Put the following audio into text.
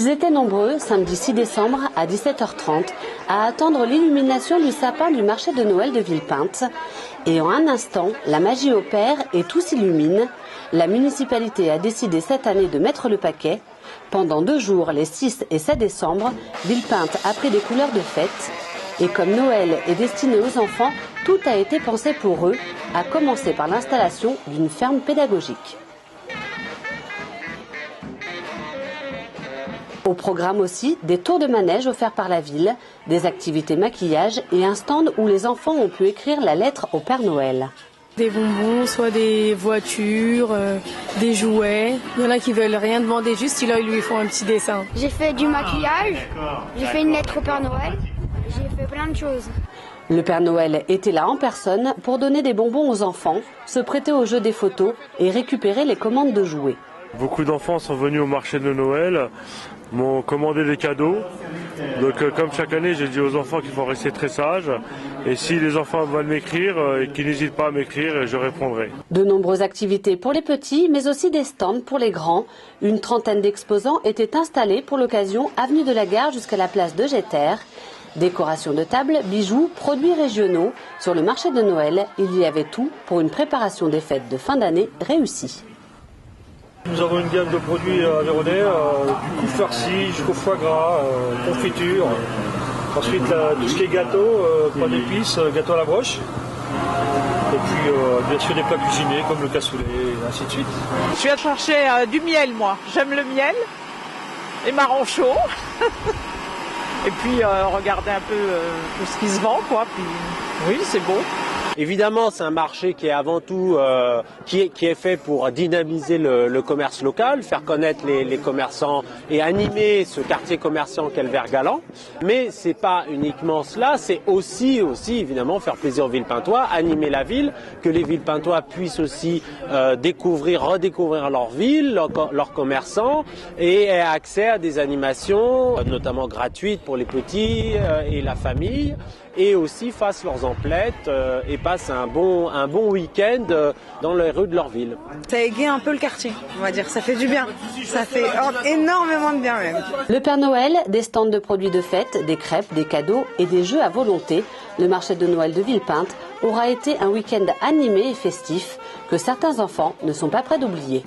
Ils étaient nombreux, samedi 6 décembre à 17h30, à attendre l'illumination du sapin du marché de Noël de Villepinte. Et en un instant, la magie opère et tout s'illumine. La municipalité a décidé cette année de mettre le paquet. Pendant 2 jours, les 6 et 7 décembre, Villepinte a pris des couleurs de fête. Et comme Noël est destiné aux enfants, tout a été pensé pour eux, à commencer par l'installation d'une ferme pédagogique. Au programme aussi, des tours de manège offerts par la ville, des activités maquillage et un stand où les enfants ont pu écrire la lettre au Père Noël. Des bonbons, soit des voitures, des jouets. Il y en a qui veulent rien demander, juste ils lui font un petit dessin. J'ai fait du maquillage, j'ai fait une lettre au Père Noël, j'ai fait plein de choses. Le Père Noël était là en personne pour donner des bonbons aux enfants, se prêter au jeu des photos et récupérer les commandes de jouets. Beaucoup d'enfants sont venus au marché de Noël, m'ont commandé des cadeaux. Donc comme chaque année, j'ai dit aux enfants qu'il faut rester très sages. Et si les enfants veulent m'écrire, qu'ils n'hésitent pas à m'écrire, je répondrai. De nombreuses activités pour les petits, mais aussi des stands pour les grands. Une trentaine d'exposants étaient installés pour l'occasion avenue de la Gare jusqu'à la place de Jeter. Décoration de table, bijoux, produits régionaux. Sur le marché de Noël, il y avait tout pour une préparation des fêtes de fin d'année réussie. Nous avons une gamme de produits aveyronnais, du coup farci jusqu'au foie gras, confiture. Ensuite, tout ce qui est gâteau, pain d'épices, gâteau à la broche. Et puis, bien sûr, des plats cuisinés comme le cassoulet, et ainsi de suite. Je viens de chercher du miel, moi. J'aime le miel, les marrons chauds. Et puis, regarder un peu tout ce qui se vend, quoi. Puis, oui, c'est beau. Évidemment, c'est un marché qui est avant tout qui est fait pour dynamiser le commerce local, faire connaître les commerçants et animer ce quartier commerçant qu'est le Vert-Galant. Mais c'est pas uniquement cela, c'est aussi évidemment faire plaisir aux Villepintois, animer la ville, que les Villepintois puissent aussi redécouvrir leur ville, leurs commerçants et aient accès à des animations, notamment gratuites pour les petits et la famille. Et aussi fassent leurs emplettes et passent un bon week-end dans les rues de leur ville. Ça égaye un peu le quartier, on va dire. Ça fait du bien. Ça fait énormément de bien même. Le Père Noël, des stands de produits de fête, des crêpes, des cadeaux et des jeux à volonté. Le marché de Noël de Villepinte aura été un week-end animé et festif que certains enfants ne sont pas prêts d'oublier.